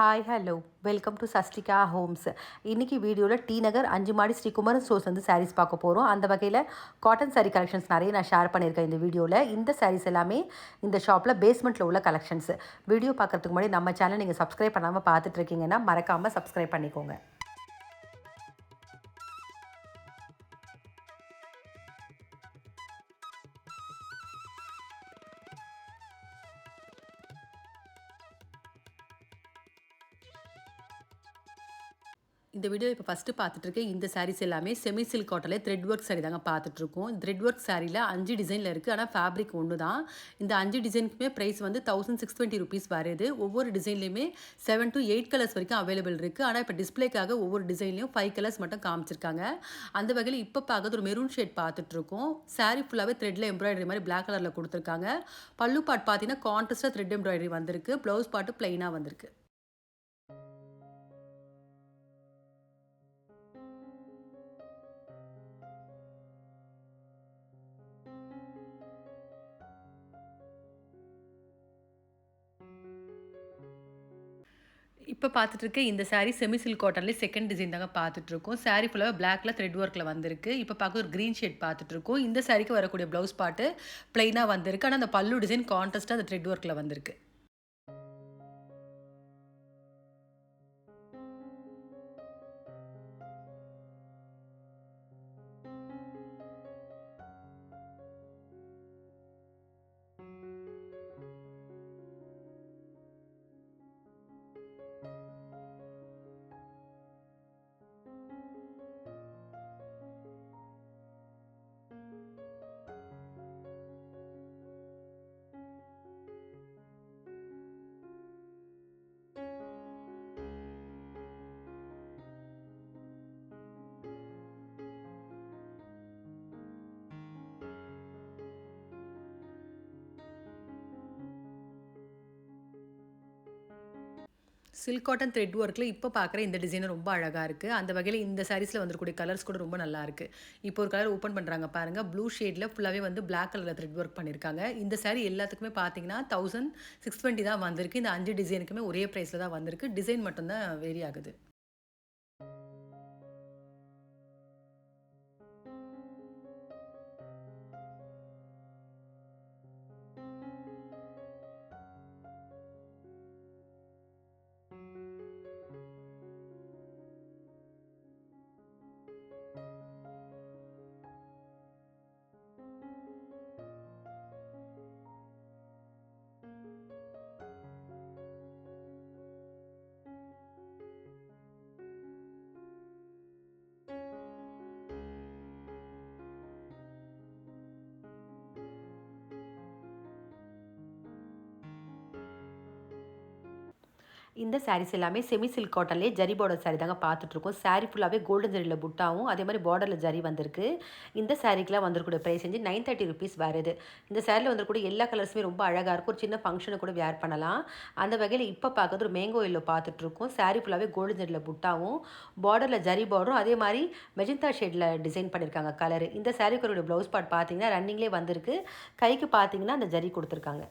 Hi hello welcome to Sastika Homes. இன்றைக்கி வீடியோவில் D நகர் 5 மாடி ஸ்ரீ குமரன் ஸ்டோர்ஸ் வந்து சாரீஸ் பார்க்க போகிறோம். அந்த வகையில் காட்டன் சாரீ கலெக்ஷன்ஸ் நிறைய நான் ஷேர் பண்ணியிருக்கேன் இந்த வீடியோவில். இந்த சாரீஸ் எல்லாமே இந்த ஷாப்பில் பேஸ்மெண்ட்டில் உள்ள கலெக்ஷன்ஸ். வீடியோ பார்க்குறதுக்கு முன்னாடி நம்ம சேனல் நீங்கள் சப்ஸ்கிரைப் பண்ணாமல் பார்த்துட்ருக்கீங்கன்னா மறக்காமல் சப்ஸ்கிரைப் பண்ணிக்கோங்க. இந்த வீடியோ இப்போ ஃபஸ்ட்டு பார்த்துட்ருக்கேன். இந்த சாரீஸ் எல்லாமே செமி சில்க் காட்டனில் த்ரெட் ஒர்க் சாரீ தாங்க பார்த்துட்ருக்கோம். த்ரெட் ஒர்க் சாரியில் 5 டிசைனில் இருக்குது. ஆனால் ஃபேப்ரிக் ஒன்று தான். இந்த 5 டிசைனுக்குமே ப்ரைஸ் வந்து 1620 ருபீஸ் வருது. ஒவ்வொரு டிசைன்லேயுமே 7 to 8 கலர்ஸ் வரைக்கும் அவைலபிள் இருக்குது. ஆனால் இப்போ டிஸ்பிளேக்காக ஒவ்வொரு டிசைன்லையும் 5 கலர்ஸ் மட்டும் காமிச்சிருக்காங்க. அந்த வகையில் இப்போ பார்க்குறது ஒரு மெரூன் ஷேட் பார்த்துட்ருக்கோம். சாரீ ஃபுல்லாகவே த்ரெட்டில் எம்ப்ராய்டரி மாதிரி பிளாக் கலரில் கொடுத்துருக்காங்க. பல்லு பாட் பார்த்தீங்கன்னா கான்ட்ராஸ்ட்டாக த்ரெட் எம்ப்ராய்டரி வந்திருக்கு. ப்ளவுஸ் பாட்டு ப்ளைனாக வந்திருக்கு. இப்போ பார்த்துட்ருக்க இந்த சாரீ செமி சில்க் காட்டன்லேயே செகண்ட் டிசைன் தாங்க பார்த்துட்ருக்கோம். சாரீ ஃபுல்லாக பிளாக்ல த்ரெட் ஒர்க்கில் வந்திருக்கு. இப்போ பார்க்க ஒரு க்ரீன் ஷேட் பார்த்துட்ருக்கோம். இந்த சாரீக்கு வரக்கூடிய ப்ளவுஸ் பாட்டு ப்ளைனாக வந்திருக்கு. ஆனால் அந்த பல்லு டிசைன் கான்ட்ராஸ்ட்டாக அந்த த்ரெட் ஒர்க்கில் வந்திருக்கு. சில்க் காட்டன் த்ரெட் ஒர்க்கில் இப்போ பார்க்குற இந்த டிசைன் ரொம்ப அழகாக இருக்குது. அந்த வகையில் இந்த சாரீஸில் வந்துருக்கூடிய கலர்ஸ் கூட ரொம்ப நல்லா இருக்குது. இப்போ ஒரு கலர் ஓப்பன் பண்ணுறாங்க பாருங்கள். ப்ளூ ஷேடில் ஃபுல்லாகவே வந்து பிளாக் கலரில் த்ரெட் ஒர்க் பண்ணியிருக்காங்க. இந்த சாரீ எல்லாத்துக்குமே பார்த்தீங்கன்னா 1620 தான் வந்திருக்கு. இந்த 5 டிசைனுக்குமே ஒரே ப்ரைஸில் தான் வந்திருக்கு. டிசைன் மட்டும்தான் வேரி ஆகுது. இந்த சாரீஸ் எல்லாமே செமி சில்க் காட்டன்லேயே ஜரி பார்டர் சாரீ தாங்க பார்த்துட்ருக்கோம். சாரீ ஃபுல்லாகவே கோல்டன் ஜரியில் புட்டாவும் அதே மாதிரி பார்டரில் ஜரி வந்திருக்கு. இந்த சாரீக்கெலாம் வந்துருக்கூடிய ப்ரைஸ் வந்து 930 ருபீஸ் வருது. இந்த சாரியில் வந்துருக்கூடிய எல்லா கலர்ஸுமே ரொம்ப அழகாக இருக்கும். ஒரு சின்ன ஃபங்க்ஷனுக்கு கூட வேர் பண்ணலாம். அந்த வகையில் இப்போ பார்க்குறது ஒரு மேங்கோ எல்லோ பார்த்துட்ருக்கோம். சாரீ ஃபுல்லாகவே கோல்டன் ஜரியில் புட்டாவும் பார்டரில் ஜரி பார்டரும் அதே மாதிரி மெஜந்தா ஷேடில் டிசைன் பண்ணியிருக்காங்க கலரு. இந்த சாரீக்கு ப்ளவுஸ் பார்ட் பார்த்தீங்கன்னா ரன்னிங்லேயே வந்திருக்கு. கைக்கு பார்த்தீங்கன்னா அந்த ஜரி கொடுத்துருக்காங்க.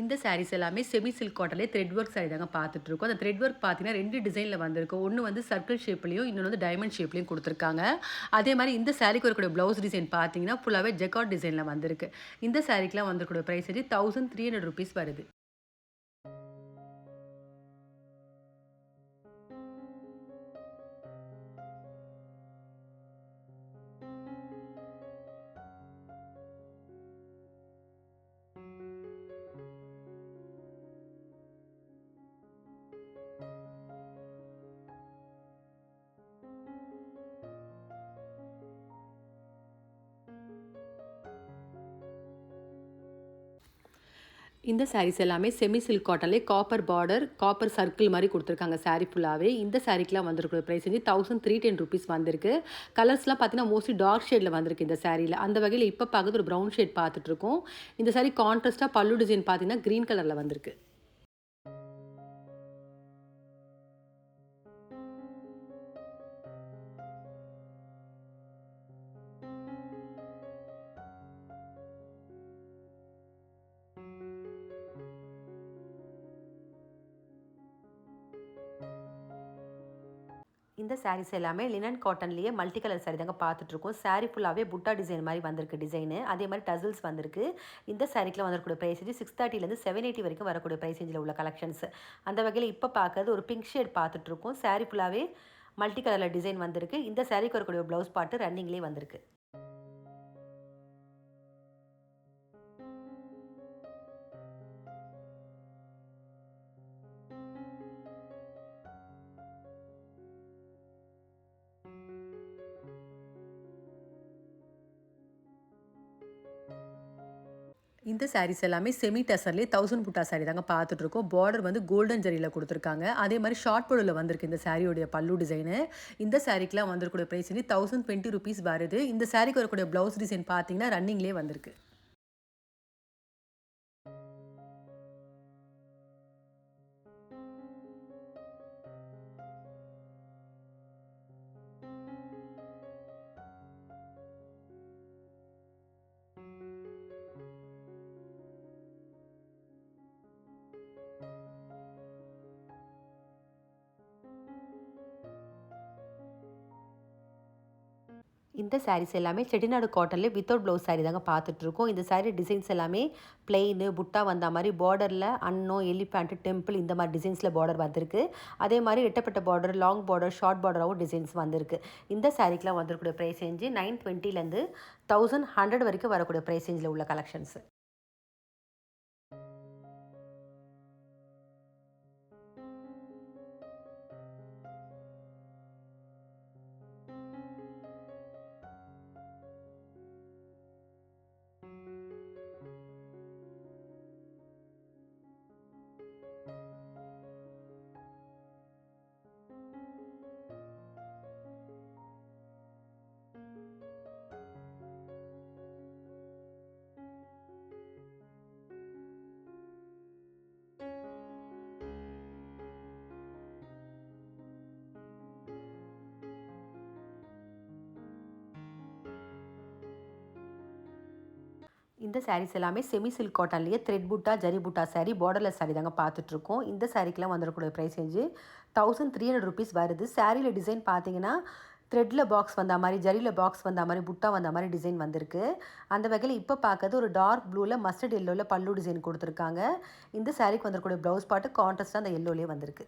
இந்த சாரீஸ் எல்லாமே செமி சில்க் காட்டன்லேயே த்ரெட் ஒர்க் சாரீ தாங்க பார்த்துட்ருக்கோம். அந்த த்ரெட் ஒர்க் பார்த்தீங்கன்னா 2 டிசைனில் வந்திருக்கு. ஒன்று வந்து சர்க்கிள் ஷேப்லேயும் இன்னொன்று வந்து டைமண்ட் ஷேப்லேயும் கொடுத்துருக்காங்க. அதே மாதிரி இந்த சாரீக்கு வரக்கூடிய ப்ளவுஸ் டிசைன் பார்த்தீங்கன்னா ஃபுல்லாகவே ஜெக்கார்ட் டிசைனில் வந்திருக்கு. இந்த சாரீக்கெலாம் வந்திருக்கூடிய ப்ரைஸ் வந்து 1300 ருபீஸ் வருது. இந்த சாரீஸ் எல்லாமே செமி சில்க் காட்டன்லேயே காப்பர் பார்டர், காப்பர் சர்க்கிள் மாதிரி கொடுத்துருக்காங்க சாரீ ஃபுல்லாகவே. இந்த சாரீக்கெலாம் வந்திருக்கிற ப்ரைஸ் வந்து 1310 ருபீஸ் வந்திருக்கு. கலர்ஸ்லாம் பார்த்தீங்கன்னா மோஸ்ட்லி டார்க் ஷேடில் வந்திருக்கு இந்த சாரியில். அந்த வகையில் இப்போ பார்க்குறது ஒரு ப்ரௌன் ஷேட் பார்த்துட்ருக்கோம். இந்த சாரீ கான்ட்ராஸ்ட்டாக பல்லு டிசைன் பார்த்தீங்கன்னா க்ரீன் கலரில் வந்திருக்கு. இந்த சாரீஸ் எல்லாமே லினன் காட்டன்லேயே மல்டி கலர் சாரீ தாங்க பார்த்துட்ருக்கோம். சாரீ ஃபுல்லாகவே புட்டா டிசைன் மாதிரி வந்திருக்கு டிசைனு. அதே மாதிரி டசல்ஸ் வந்திருக்கு. இந்த சாரீக்கெலாம் வரக்கூடிய ப்ரைஸ் 630லேருந்து 780 வரைக்கும் வரக்கூடிய ப்ரைஸ் ரேஞ்சில் உள்ள கலெக்ஷன்ஸ். அந்த வகையில் இப்போ பார்க்கறது ஒரு பிங்க் ஷேட் பார்த்துட்ருக்கோம். சாரீ ஃபுல்லாகவே மல்டி கலரில் டிசைன் வந்திருக்கு. இந்த சாரீக்கு வரக்கூடிய ப்ளவுஸ் பார்ட்டு ரன்னிங்லேயே வந்திருக்கு. இந்த சாரீஸ் எல்லாமே செமி டசர்லேயே 1000 புட்டா சாரீ தாங்க பார்த்துட்ருக்கோம். பார்டர் வந்து கோல்டன் ஜரியில் கொடுத்துருக்காங்க. அதே மாதிரி ஷார்ட் பல்லுவில் வந்திருக்கு இந்த சாரியோடைய பல்லு டிசைனு. இந்த சாரீக்கெலாம் வந்திருக்கூடிய ப்ரைஸ் வந்து 1020 ருபீஸ் வருது. இந்த சாரீக்கு வரக்கூடிய ப்ளவுஸ் டிசைன் பார்த்தீங்கன்னா ரன்னிங்லேயே வந்திருக்கு. இந்த சாரீஸ் எல்லாமே செட்டிநாடு காட்டன்லேயே வித்தவுட் ப்ளவுஸ் சாரீ தாங்க பார்த்துட்ருக்கோம். இந்த சாரீ டிசைன்ஸ் எல்லாமே பிளெயின் புட்டா வந்த மாதிரி பார்டரில் அன்னோ எலிஃபேண்ட் டெம்பிள் இந்த மாதிரி டிசைன்ஸில் பார்டர் வந்திருக்கு. அதே மாதிரி ரெட்டப்பட்ட பார்டர் லாங் பார்டர் ஷார்ட் பார்டராகவும் டிசைன்ஸ் வந்திருக்கு. இந்த சாரீக்கெலாம் வந்திருக்கூடிய ப்ரைஸ் ரேஞ்சு 920லேருந்து 1100 வரைக்கும் வரக்கூடிய ப்ரைஸ் ரேஞ்சில் உள்ள கலெக்ஷன்ஸ். இந்த சாரீஸ் எல்லாமே செமி சில்க் காட்டன்லேயே த்ரெட் புட்டா ஜரி புட்டா சாரீ பார்டர்லெஸ் சாரீ தாங்க பார்த்துட்ருக்கோம். இந்த சாரீக்கெலாம் வந்துடக்கூடிய ப்ரைஸ் ரேஞ்சு 1300 ருபீஸ் வருது. சாரியில் டிசைன் பார்த்தீங்கன்னா த்ரெட்டில் பாக்ஸ் வந்த மாதிரி ஜரியில் பாக்ஸ் வந்த மாதிரி புட்டா வந்த மாதிரி டிசைன் வந்திருக்கு. அந்த வகையில் இப்போ பார்க்கறது ஒரு டார்க் ப்ளூவில் மஸ்டர்ட் எல்லோவில் பல்லு டிசைன் கொடுத்துருக்காங்க. இந்த சாரீக்கு வந்துடக்கூடிய ப்ளவுஸ் பார்ட்டு கான்ட்ராஸ்ட்டாக அந்த எல்லோலேயே வந்திருக்கு.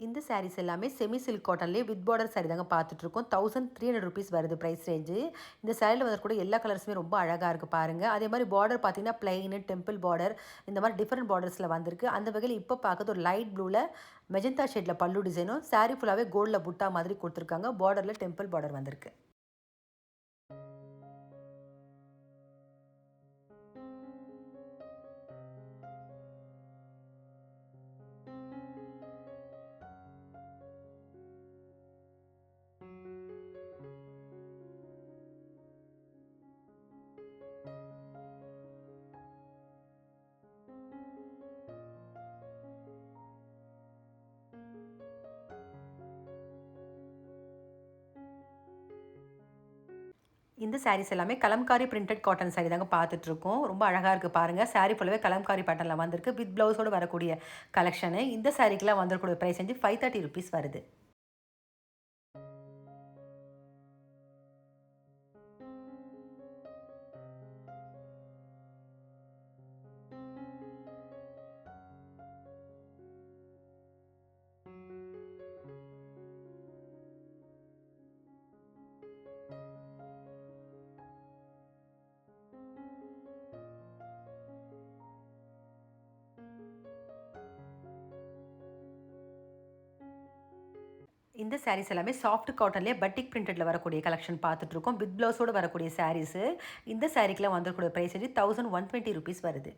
இந்த சாரீஸ் எல்லாமே செமி சில்க் காட்டன்லேயே வித் பார்டர் சாரீ தாங்க பார்த்துட்ருக்கோம். 1300 ருபீஸ் வருது ப்ரைஸ் ரேஞ்சு. இந்த சாரியில் வரக்கூடிய எல்லா கலர்ஸுமே ரொம்ப அழகாக இருக்குது பாருங்கள். அதே மாதிரி பார்டர் பார்த்தீங்கன்னா பிளைனு டெம்பிள் பார்டர் இந்த மாதிரி டிஃப்ரெண்ட் பார்டர்ஸில் வந்திருக்கு. அந்த வகையில் இப்போ பார்க்குறது ஒரு லைட் ப்ளூவில் மெஜந்தா ஷேடில் பல்லு டிசைனும் சாரீ ஃபுல்லாகவே கோல்டில் புட்டா மாதிரி கொடுத்துருக்காங்க. பார்டரில் டெம்பிள் பார்டர் வந்திருக்கு. இந்த சாரீஸ் எல்லாமே கலம்காரி பிரிண்டட் காட்டன் சாரீ தாங்க பார்த்துட்ருக்கோம். ரொம்ப அழகாக இருக்குது பாருங்கள். சாரீ ஃபுல்லாகவே கலம்காரி பேட்டர்னில் வந்திருக்கு. வித் ப்ளவுஸோடு வரக்கூடிய கலெக்ஷனு. இந்த சாரீக்கெலாம் வந்துருக்கூடிய ப்ரைஸ் வந்து 530 ருபீஸ் வருது. இந்த சாரீஸ் எல்லாமே சாஃப்ட் காட்டன்லேயே பட்டிக் பிரிண்டடில் வரக்கூடிய கலெக்ஷன் பார்த்துட்ருக்கோம். வித் ப்ளவுஸோடு வரக்கூடிய சாரீஸு. இந்த சாரீக்கெலாம் வந்துக்கூடிய ப்ரைஸ் வந்து 1120 ருபீஸ் வருது.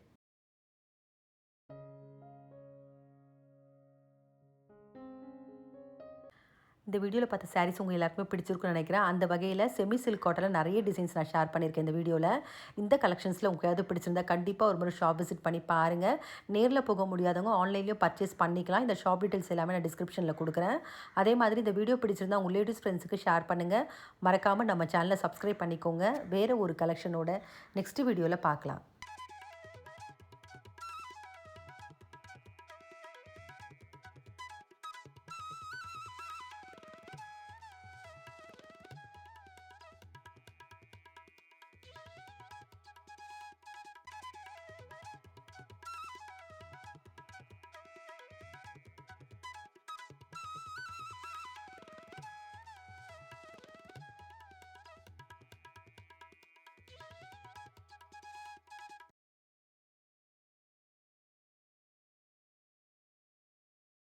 இந்த வீடியோவில் பார்த்த சாரீஸ் உங்கள் எல்லாருக்குமே பிடிச்சிருக்குன்னு நினைக்கிறேன். அந்த வகையில் செமி சில்க் காட்டனில் நிறைய டிசைன்ஸ் நான் ஷேர் பண்ணியிருக்கேன் இந்த வீடியோவில். இந்த கலெக்ஷன்ஸில் உங்களுக்கு ஏதாவது பிடிச்சிருந்தா கண்டிப்பாக ஒரு முறை ஷாப் விசிட் பண்ணி பாருங்கள். நேரில் போக முடியாதவங்க ஆன்லைன்லேயும் பர்ச்சேஸ் பண்ணிக்கலாம். இந்த ஷாப் டீட்டெயில்ஸ் எல்லாமே நான் டிஸ்கிரிப்ஷனில் கொடுக்குறேன். அதே மாதிரி இந்த வீடியோ பிடிச்சிருந்தா உங்கள் ரிலேட்டிவ்ஸ் ஃப்ரெண்ட்ஸுக்கு ஷேர் பண்ணுங்கள். மறக்காமல் நம்ம சேனலை சப்ஸ்கிரைப் பண்ணிக்கோங்க. வேறு ஒரு கலெக்ஷனோட நெக்ஸ்ட் வீடியோவில் பார்க்கலாம்.